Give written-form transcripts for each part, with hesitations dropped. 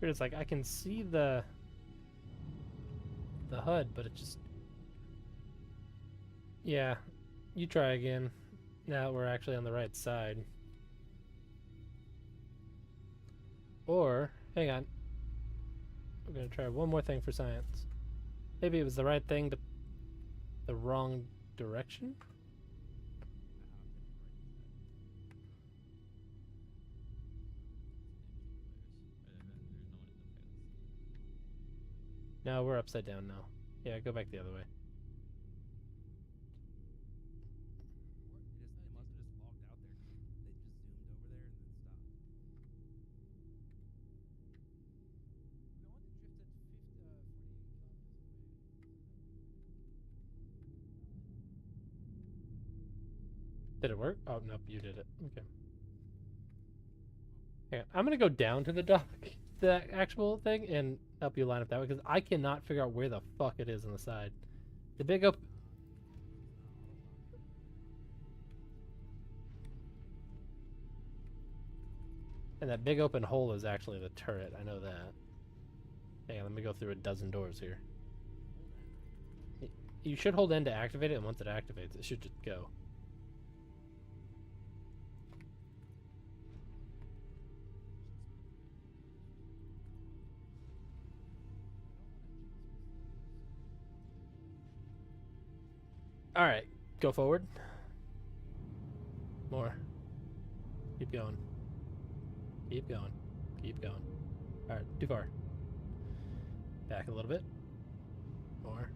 It's like I can see the HUD, but it just... Yeah, you try again. Now we're actually on the right side. Or, hang on. We're gonna try one more thing for science. Maybe it was the right thing, but the wrong direction? No, we're upside down now. Yeah, go back the other way. Did it work? Oh, nope, you did it. Okay. Yeah, I'm gonna go down to the dock, the actual thing, and help you line up that way, because I cannot figure out where the fuck it is on the side. The big open... And that big open hole is actually the turret, I know that. Hang on, let me go through a dozen doors here. You should hold N to activate it, and once it activates, it should just go. Alright, go forward. More. Keep going. Keep going. Keep going. Alright, too far. Back a little bit. More.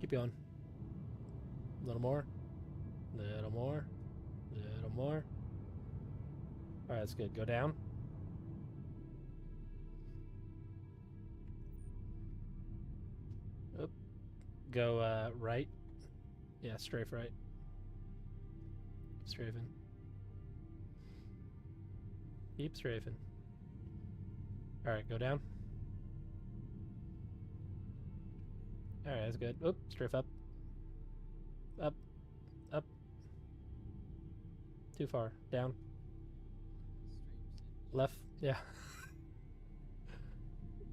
Keep going. A little more. Little more. Little more. Alright, that's good. Go down. Oop. Go right. Yeah, strafe right. Strafing. Keep strafing. Alright, go down. Alright, that's good. Oop, strafe up. Up. Up. Too far. Down. Left. Yeah.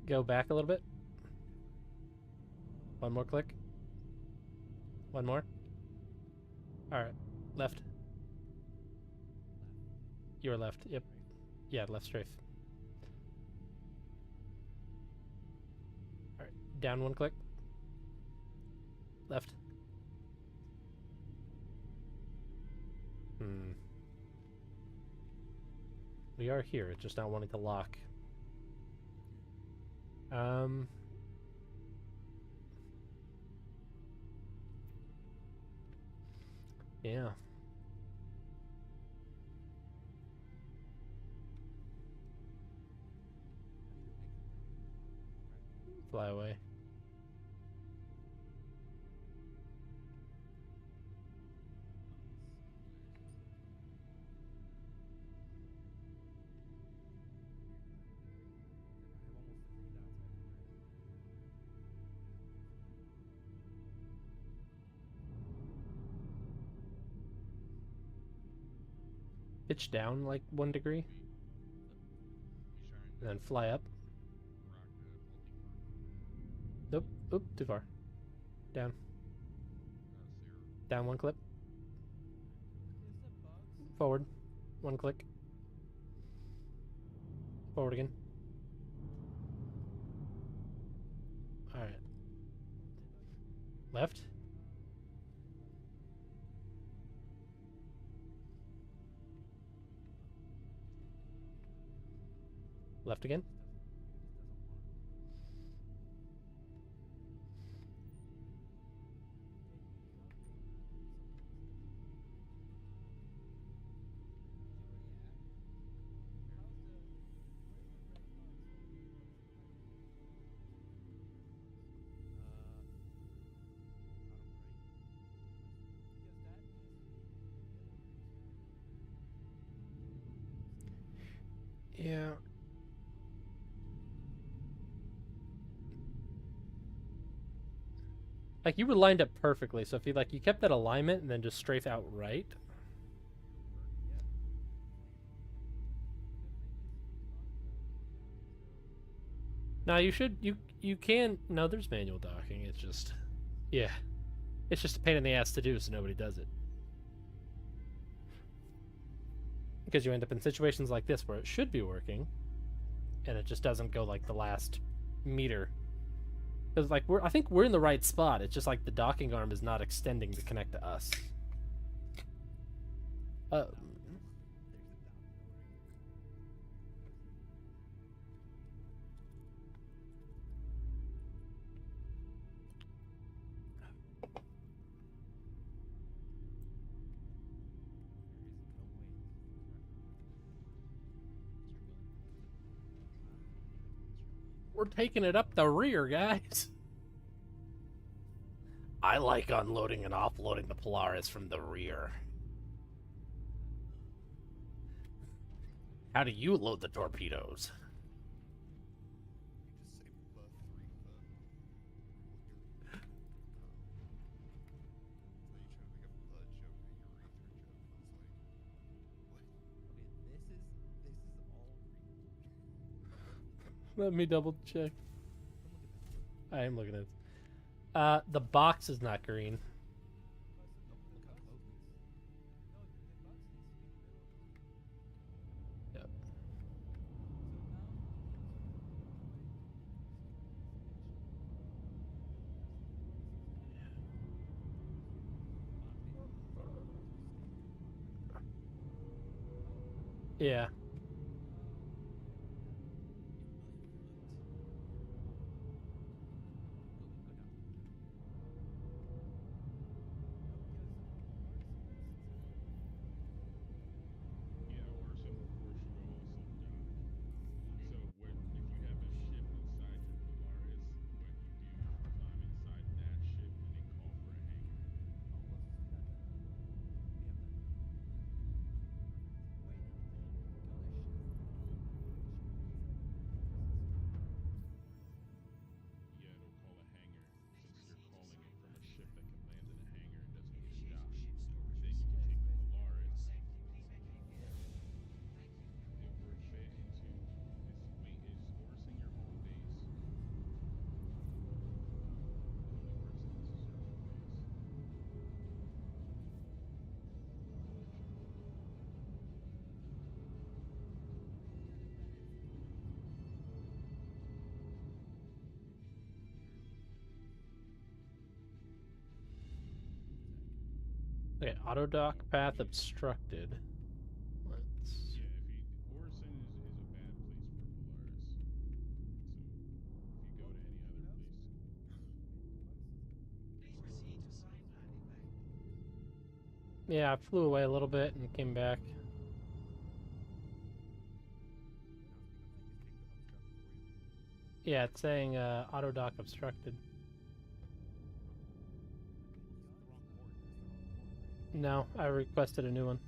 Go back a little bit. One more click. One more. Alright. Left. Your left. Yep. Yeah, left strafe. Alright. Down one click. Left. We are here. It's just not wanting to lock. Yeah. Fly away. Pitch down like 1 degree. And then fly up. Nope. Oop, too far. Down. Down one clip. Forward. One click. Forward again. Alright. Left. Left again. Yeah. Like, you were lined up perfectly, so if you, like, you kept that alignment and then just strafe out right. Now you can no, there's manual docking. It's just yeah. It's just a pain in the ass to do, so nobody does it. Because you end up in situations like this where it should be working, and it just doesn't go like the last meter. Because like I think we're in the right spot. It's just like the docking arm is not extending to connect to us. We're taking it up the rear, guys. I like unloading and offloading the Polaris from the rear. How do you load the torpedoes? Let me double check. I am looking at it. The box is not green. Yep. Yeah. Okay, auto dock path obstructed. Let's. Yeah, I flew away a little bit and came back. Yeah, it's saying auto dock obstructed. No, I requested a new one.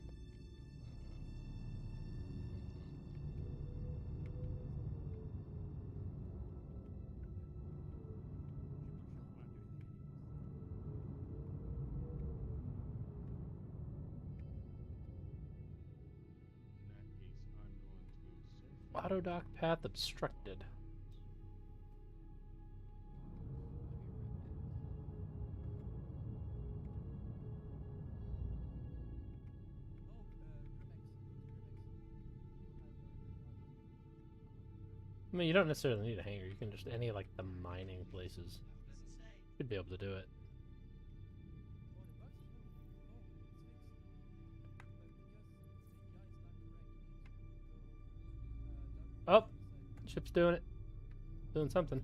Auto dock path obstructed. I mean, you don't necessarily need a hangar. You can just any like the mining places. You'd be able to do it. Oh, ship's doing it. Doing something.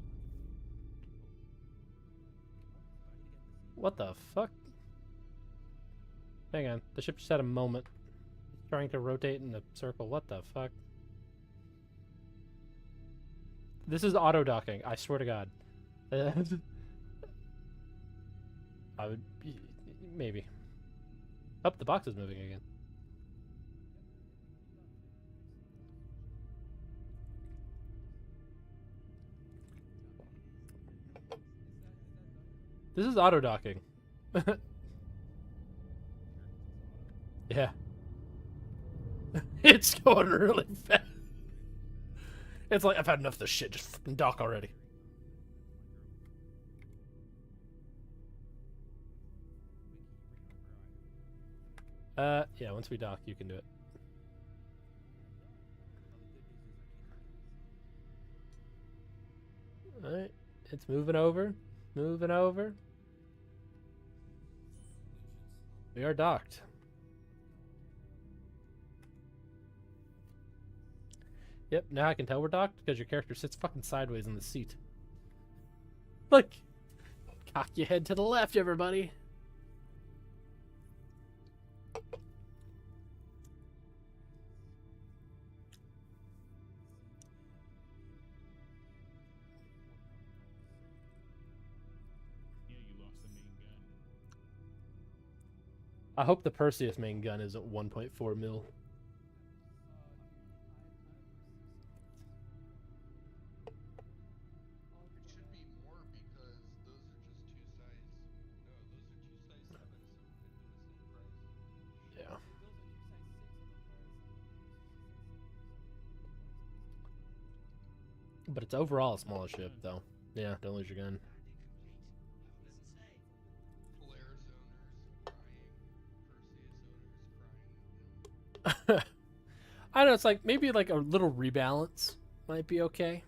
What the fuck? Hang on. The ship just had a moment. It's trying to rotate in a circle. What the fuck? This is auto docking. I swear to God. I would maybe. Oh, the box is moving again. This is auto docking. Yeah. It's going really fast. It's like, I've had enough of this shit. Just fucking dock already. Yeah, once we dock, you can do it. Alright, it's moving over. Moving over. We are docked. Yep, now I can tell we're docked because your character sits fucking sideways in the seat. Look! Cock your head to the left, everybody! I hope the Perseus main gun isn't 1.4 mil. It should be more because those are just two size. No, those are two size 7, so it could be the same price. Yeah. But it's overall a smaller ship, though. Yeah, don't lose your gun. Polaris owners crying. Perseus owners crying. I don't know, it's like, maybe like a little rebalance might be okay.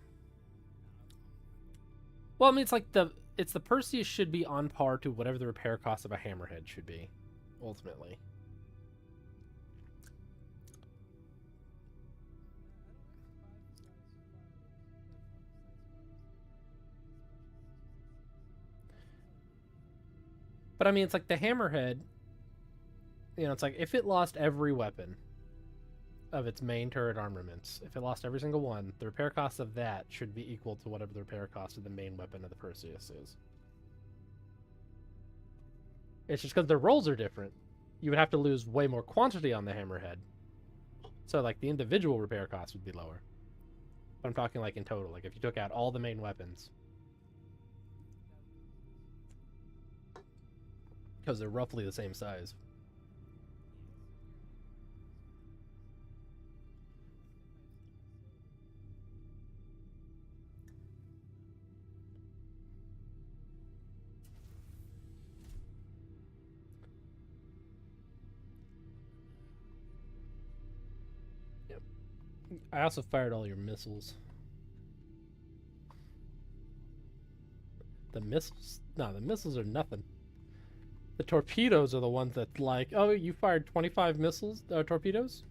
Well, I mean, it's like the Perseus should be on par to whatever the repair cost of a Hammerhead should be, ultimately. But I mean, it's like the Hammerhead, you know, it's like if it lost every weapon of its main turret armaments, if it lost every single one, the repair cost of that should be equal to whatever the repair cost of the main weapon of the Perseus is. It's just because their rolls are different. You would have to lose way more quantity on the Hammerhead. So, like, the individual repair cost would be lower. But I'm talking, like, in total. Like, if you took out all the main weapons. Because they're roughly the same size. Yep. I also fired all your missiles. The missiles? No, the missiles are nothing. The torpedoes are the ones that, like, oh, you fired 25 missiles, torpedoes?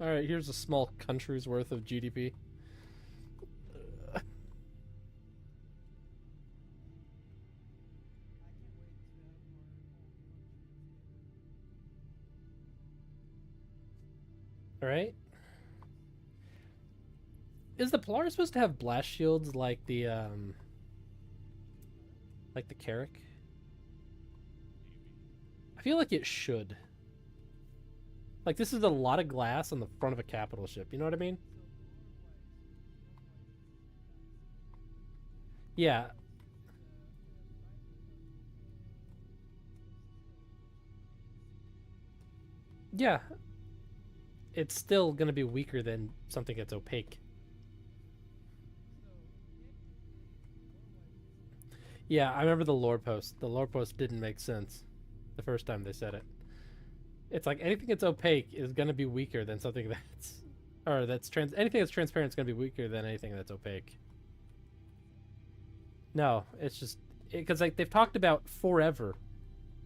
Alright, here's a small country's worth of GDP. Alright. Is the Polaris supposed to have blast shields like the Carrack? I feel like it should. Like, this is a lot of glass on the front of a capital ship, you know what I mean? Yeah. Yeah. It's still gonna be weaker than something that's opaque. Yeah, I remember the lore post. The lore post didn't make sense the first time they said it. It's like anything that's opaque is gonna be weaker than something that's, or anything that's transparent is gonna be weaker than anything that's opaque. No, it's just because like they've talked about forever,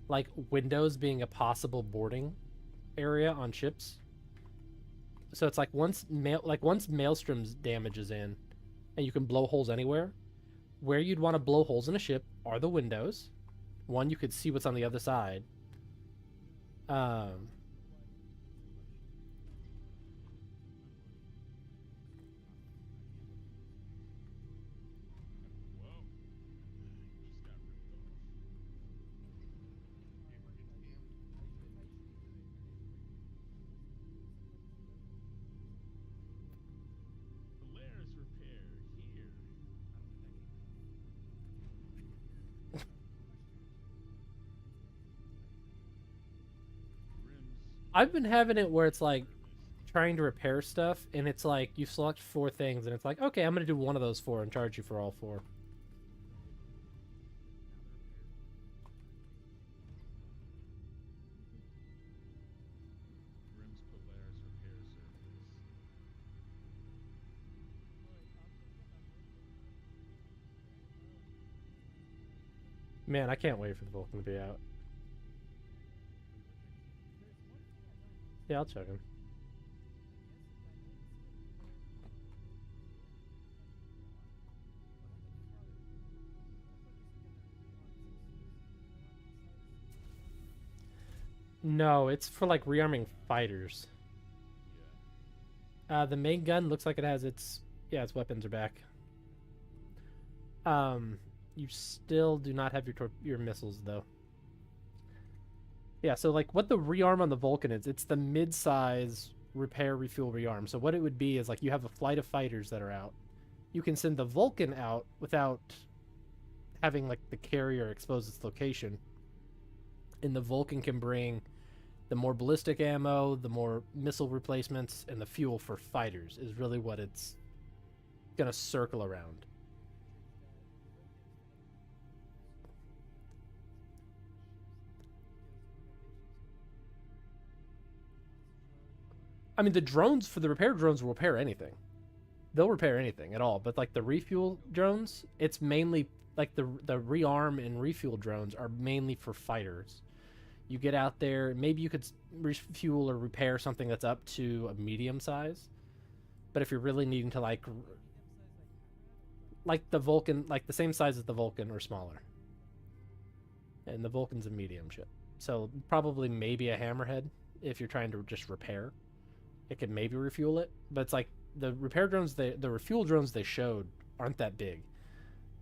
like windows being a possible boarding area on ships. So it's like once Maelstrom's damage is in, and you can blow holes anywhere. Where you'd want to blow holes in a ship are the windows. One, you could see what's on the other side. I've been having it where it's like trying to repair stuff, and it's like you select 4 things, and it's like, okay, I'm gonna do one of those 4 and charge you for all 4. Rims Polaris repair service. Man, I can't wait for the Vulcan to be out. Yeah, I'll check him. No, it's for like rearming fighters. Yeah. The main gun looks like it has its its weapons are back. You still do not have your missiles though. Yeah, so like what the rearm on the Vulcan is, it's the mid-size repair, refuel, rearm. So what it would be is like you have a flight of fighters that are out. You can send the Vulcan out without having like the carrier expose its location. And the Vulcan can bring the more ballistic ammo, the more missile replacements, and the fuel for fighters is really what it's gonna circle around. I mean, the drones for the repair drones will repair anything. They'll repair anything at all. But like the refuel drones, it's mainly like the rearm and refuel drones are mainly for fighters. You get out there, maybe you could refuel or repair something that's up to a medium size. But if you're really needing to like the Vulcan, like the same size as the Vulcan or smaller. And the Vulcan's a medium ship. So probably maybe a Hammerhead if you're trying to just repair. It could maybe refuel it, but it's like the repair drones, the refuel drones they showed aren't that big.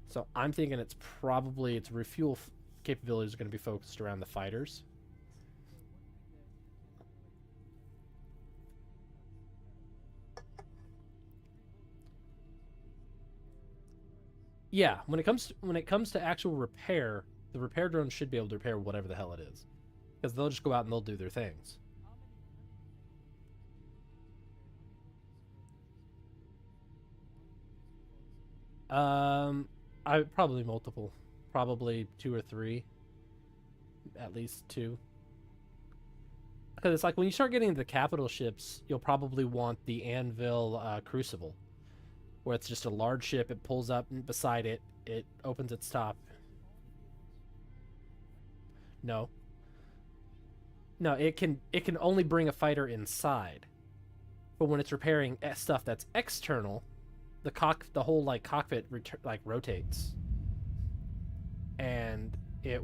So I'm thinking it's probably its refuel capabilities are going to be focused around the fighters. Yeah, when it comes to actual repair, the repair drones should be able to repair whatever the hell it is, because they'll just go out and they'll do their things. I probably multiple, probably 2 or 3, at least 2. Because it's like when you start getting into the capital ships, you'll probably want the Anvil Crucible, where it's just a large ship. It pulls up beside it. It opens its top. No. No, it can only bring a fighter inside. But when it's repairing stuff that's external, the whole like cockpit rotates, and it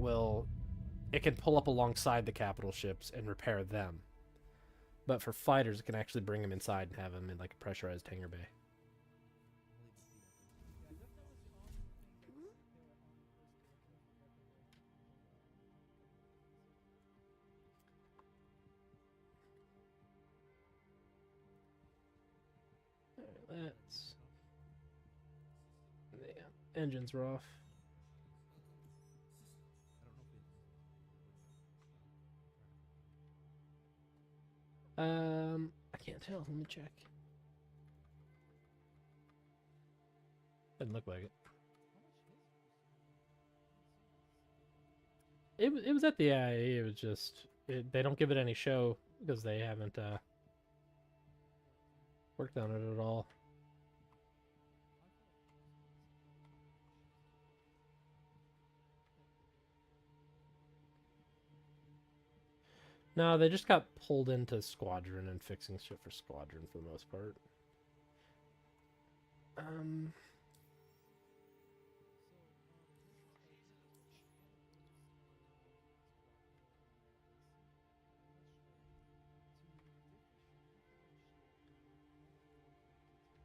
can pull up alongside the capital ships and repair them. But for fighters, it can actually bring them inside and have them in like a pressurized hangar bay. Let's. Yeah, engines are off. I can't tell. Let me check. Doesn't look like it. It was at the IAE. It was just they don't give it any show because they haven't worked on it at all. No, they just got pulled into Squadron and fixing shit for Squadron for the most part.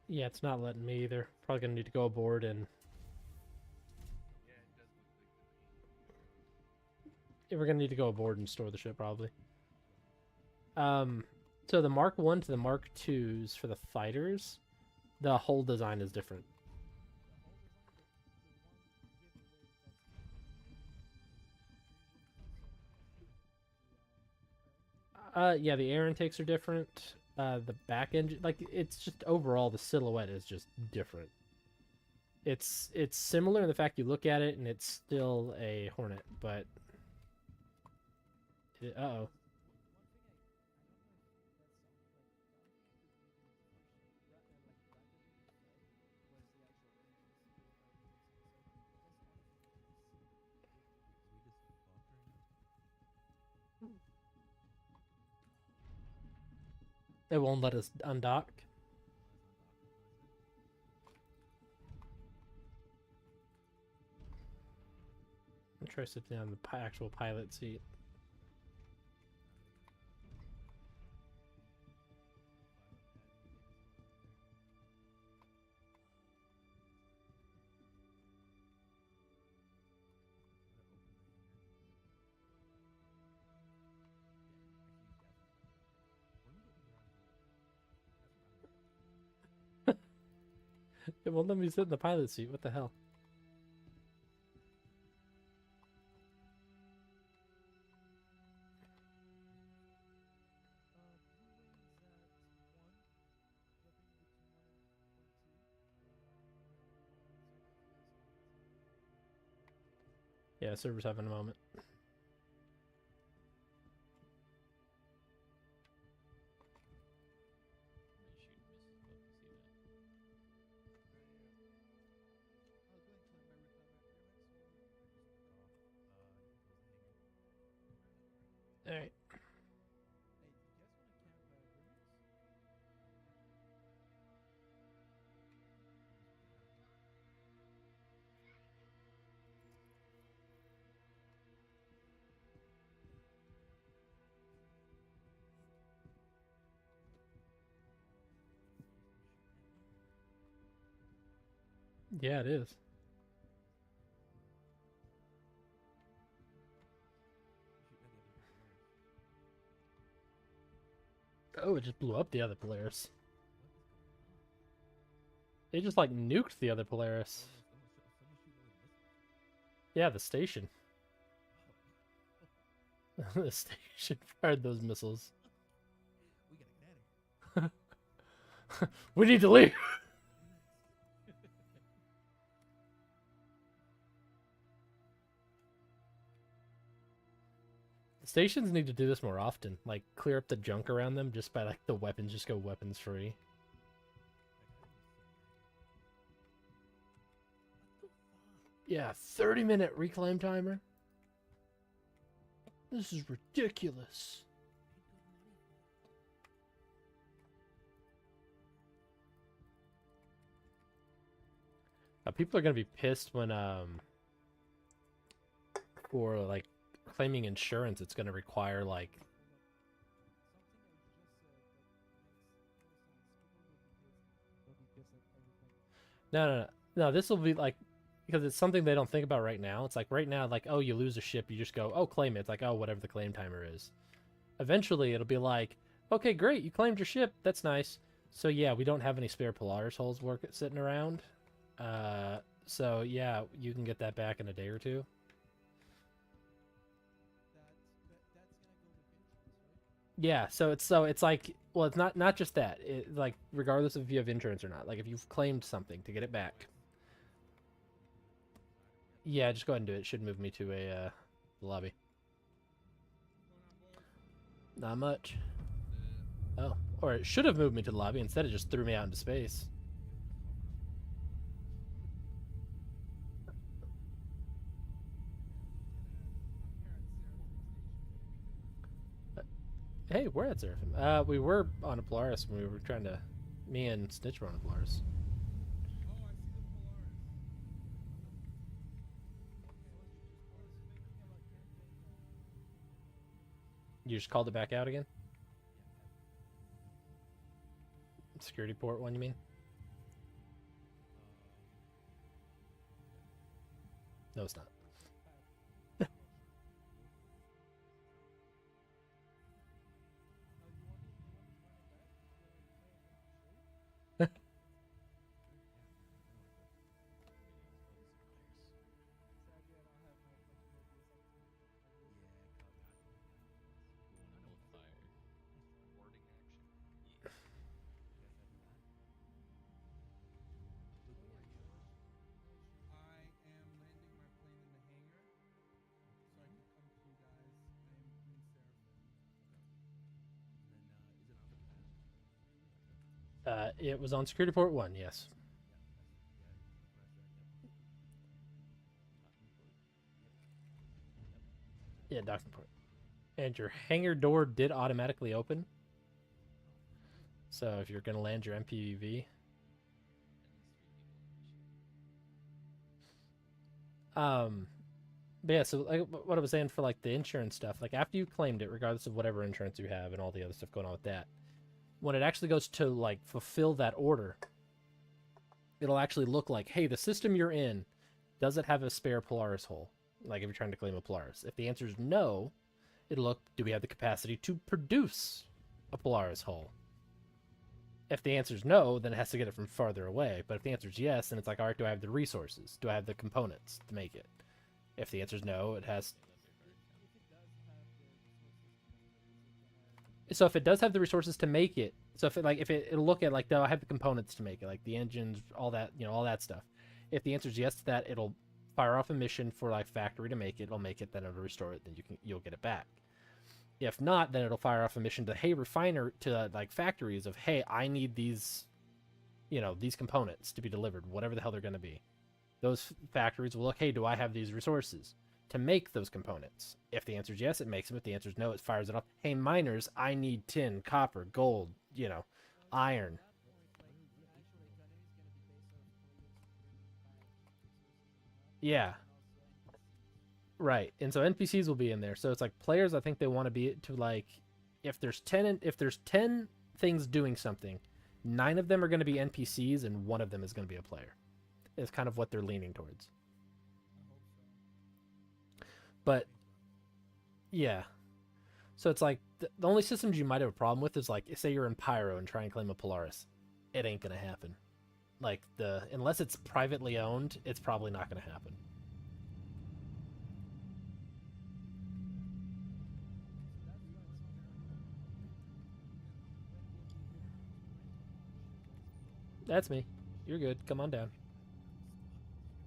Yeah, it's not letting me either. Probably gonna need to go aboard and Yeah, it does look like the paint. we're gonna need to go aboard and store the ship probably. So the Mark 1 to the Mark 2s for the fighters, the whole design is different. Yeah, the air intakes are different. The back engine, like it's just overall the silhouette is just different. It's similar in the fact you look at it and it's still a Hornet, but uh-oh. It won't let us undock. I'm trying to sit down the actual pilot seat. It won't let me sit in the pilot seat. What the hell? Yeah, server's having a moment. All right. Yeah, it is. Oh, it just blew up the other Polaris. It just like nuked the other Polaris. Yeah, the station. The station fired those missiles. We need to leave. The stations need to do this more often. Like clear up the junk around them just by like the weapons just go weapons free. Yeah, 30-minute reclaim timer. This is ridiculous. People are gonna be pissed when for like claiming insurance, it's gonna require like no. This will be like because it's something they don't think about right now. It's like right now, like oh, you lose a ship, you just go oh claim it. It's like oh whatever the claim timer is. Eventually, it'll be like okay, great, you claimed your ship. That's nice. So yeah, we don't have any spare Polaris hulls sitting around. So yeah, you can get that back in a day or two. Yeah, so it's like well, it's not just that. It, like regardless of if you have insurance or not. Like if you've claimed something to get it back. Yeah, just go ahead and do it. It should move me to a lobby. Not much. Oh, or it should have moved me to the lobby. Instead, it just threw me out into space. Hey, we're at Seraphim. We were on a Polaris when we were trying to. Me and Snitch were on a Polaris. You just called it back out again? Security port one, you mean? No, it's not. It was on security port 1, yes. Yeah, docking port. And your hangar door did automatically open. So if you're going to land your MPV, but yeah, so like what I was saying for like the insurance stuff, like after you claimed it, regardless of whatever insurance you have and all the other stuff going on with that, when it actually goes to like fulfill that order, it'll actually look like, hey, the system you're in, does it have a spare Polaris hull? Like if you're trying to claim a Polaris. If the answer is no, it'll look, do we have the capacity to produce a Polaris hull? If the answer is no, then it has to get it from farther away. But if the answer is yes, then it's like, all right, do I have the resources? Do I have the components to make it? If the answer is no, it has. So if it does have the resources to make it, so if it like if it'll look at like, no, I have the components to make it, like the engines, all that, all that stuff. If the answer is yes to that, it'll fire off a mission for like factory to make it. It'll make it, then it'll restore it, then you'll get it back. If not, then it'll fire off a mission to, hey, refiner, to like factories of, hey, I need these, these components to be delivered, whatever the hell they're going to be. Those factories will look, hey, do I have these resources to make those components? If the answer is yes, it makes them. If the answer is no, it fires it off. Hey, miners, I need tin, copper, gold, iron. Yeah, right. And so NPCs will be in there. So it's like players, I think they want to be to like, if there's 10 things doing something, 9 of them are going to be NPCs and 1 of them is going to be a player. Is kind of what they're leaning towards. But yeah, so it's like the only systems you might have a problem with is like, say you're in Pyro and try and claim a Polaris, it ain't gonna happen. Like unless it's privately owned, it's probably not gonna happen. That's me. You're good. Come on down.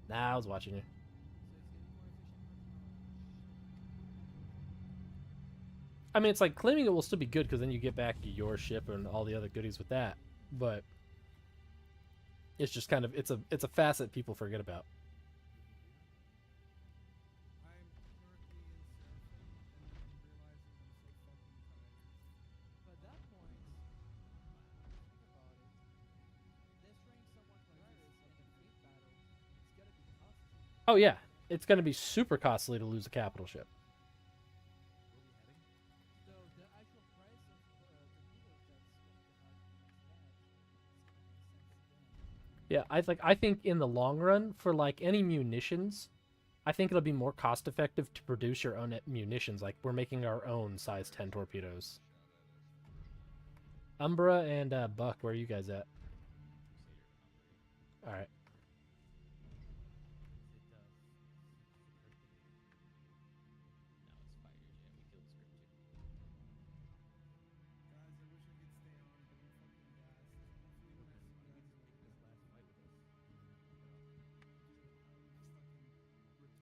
Nah, I was watching you. I mean, it's like claiming it will still be good because then you get back to your ship and all the other goodies with that. But it's just kind of it's a facet people forget about. Oh yeah, it's going to be super costly to lose a capital ship. Yeah, I think in the long run for like any munitions, I think it'll be more cost effective to produce your own munitions. Like we're making our own size 10 torpedoes. Umbra and Buck, where are you guys at? All right.